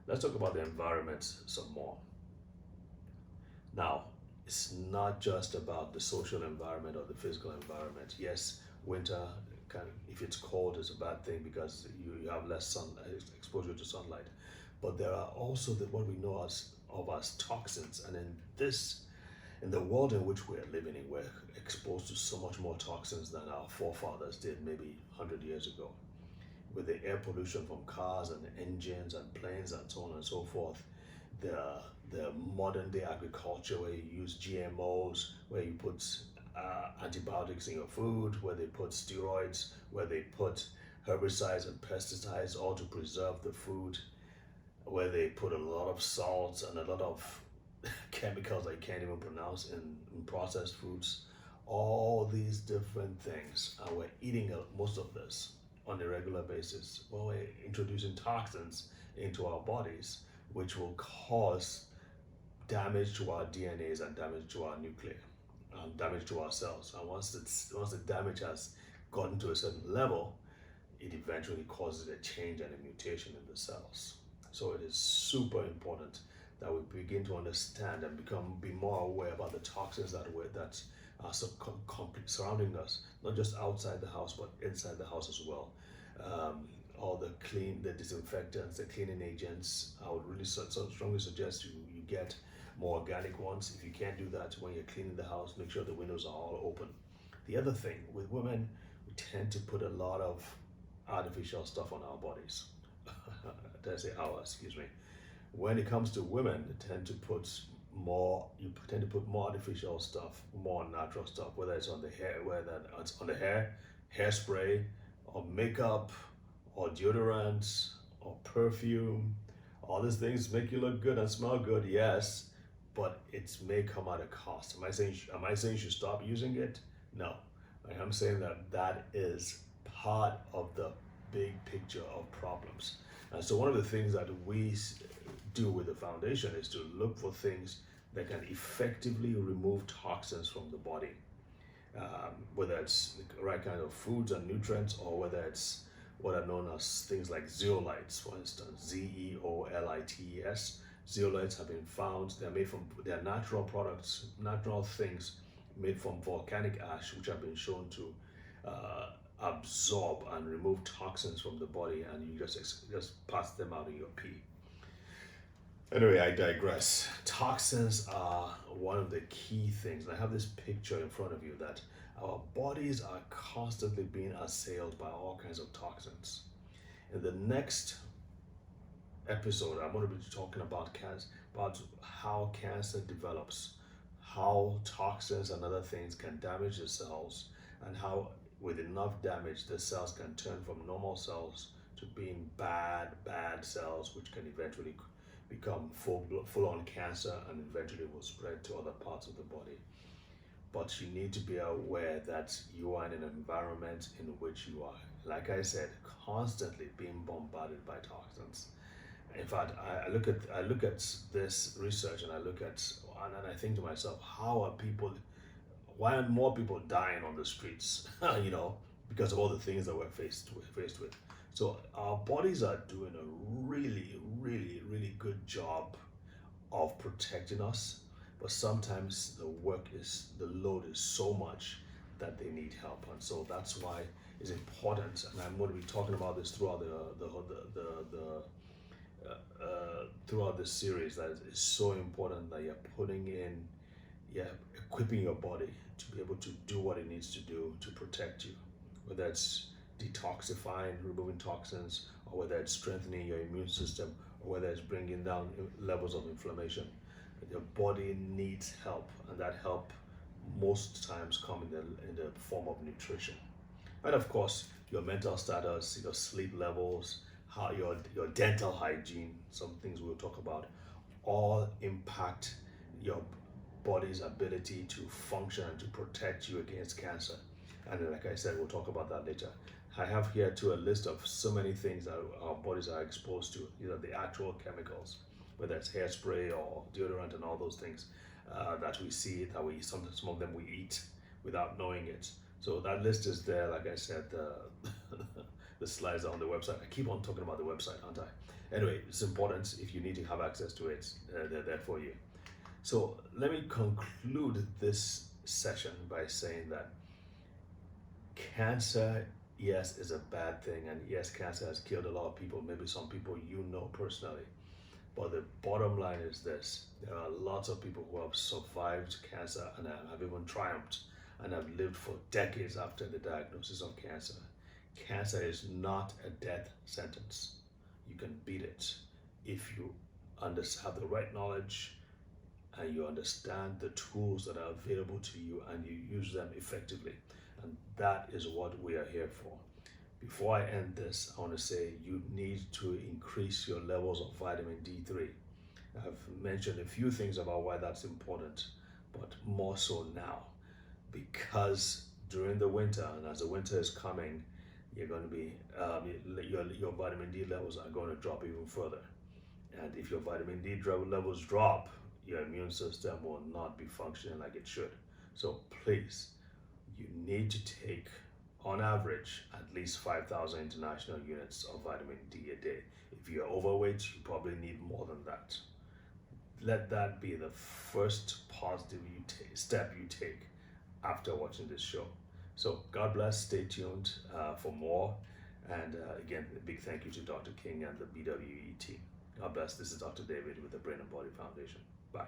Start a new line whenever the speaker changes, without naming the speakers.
Let's talk about the environment some more. Now, it's not just about the social environment or the physical environment. Yes, winter can, if it's cold, is a bad thing because you have less sun exposure to sunlight. But there are also what we know as toxins, and in the world in which we're living in, we're exposed to so much more toxins than our forefathers did maybe 100 years ago. With the air pollution from cars and engines and planes and so on and so forth, the the modern day agriculture where you use GMOs, where you put antibiotics in your food, where they put steroids, where they put herbicides and pesticides, all to preserve the food, where they put a lot of salts and a lot of chemicals I can't even pronounce in processed foods, all these different things, and we're eating most of this on a regular basis. Well, we're introducing toxins into our bodies, which will cause damage to our DNAs and damage to our nuclei, damage to our cells. And once the damage has gotten to a certain level, it eventually causes a change and a mutation in the cells. So it is super important that we begin to understand and be more aware about the toxins that are surrounding us, not just outside the house but inside the house as well. All the disinfectants, the cleaning agents. I would really strongly suggest you get more organic ones. If you can't do that when you're cleaning the house, make sure the windows are all open. The other thing with women, we tend to put a lot of artificial stuff on our bodies. Did I say our? Excuse me. When it comes to women, they tend to put more. You tend to put more artificial stuff, more natural stuff, whether it's on the hair, whether it's on the hair, hairspray, or makeup, or deodorant, or perfume. All these things make you look good and smell good, yes, but it may come at a cost. Am I saying you should stop using it? No. I'm saying that is part of the big picture of problems. And so one of the things that we do with the foundation is to look for things that can effectively remove toxins from the body, whether it's the right kind of foods and nutrients, or whether it's what are known as things like zeolites, for instance, zeolites. Zeolites have been found, they're natural products, natural things made from volcanic ash, which have been shown to absorb and remove toxins from the body, and you just pass them out in your pee. Anyway, I digress. Toxins are one of the key things. And I have this picture in front of you that our bodies are constantly being assailed by all kinds of toxins. In the next episode, I'm going to be talking about cancer, about how cancer develops, how toxins and other things can damage the cells, and how, with enough damage, the cells can turn from normal cells to being bad cells, which can eventually become full-on cancer and eventually will spread to other parts of the body. But you need to be aware that you are in an environment in which you are, like I said, constantly being bombarded by toxins. In fact, I look at this research and and I think to myself, why are more people dying on the streets? Because of all the things that we're faced with. So our bodies are doing a really, really, really good job of protecting us, but sometimes the load is so much that they need help, and so that's why it's important. And I'm going to be talking about this throughout throughout this series. That it's so important that you're equipping your body to be able to do what it needs to do to protect you, whether it's detoxifying, removing toxins, or whether it's strengthening your immune system, or whether it's bringing down levels of inflammation. Your body needs help, and that help most times come in the form of nutrition. And of course, your mental status, your sleep levels, how your dental hygiene, some things we'll talk about, all impact your body's ability to function and to protect you against cancer. And like I said, we'll talk about that later. I have here too a list of so many things that our bodies are exposed to. These are the actual chemicals, whether it's hairspray or deodorant and all those things that we see, that some of them we eat without knowing it. So that list is there. Like I said, the slides are on the website. I keep on talking about the website, aren't I? Anyway, it's important. If you need to have access to it, they're there for you. So let me conclude this session by saying that cancer, yes, is a bad thing, and yes, cancer has killed a lot of people, maybe some people you know personally. But the bottom line is this: there are lots of people who have survived cancer and have even triumphed and have lived for decades after the diagnosis of cancer. Cancer is not a death sentence. You can beat it if you have the right knowledge and you understand the tools that are available to you and you use them effectively. And that is what we are here for. Before I end this, I want to say you need to increase your levels of vitamin D3. I've mentioned a few things about why that's important, but more so now, because during the winter, and as the winter is coming, you're going to be your vitamin D levels are going to drop even further. And if your vitamin D levels drop, your immune system will not be functioning like it should. So please, you need to take, on average, at least 5,000 international units of vitamin D a day. If you're overweight, you probably need more than that. Let that be the first positive step you take after watching this show. So God bless, stay tuned for more. And again, a big thank you to Dr. King and the BWE team. God bless. This is Dr. David with the Brain and Body Foundation. Bye.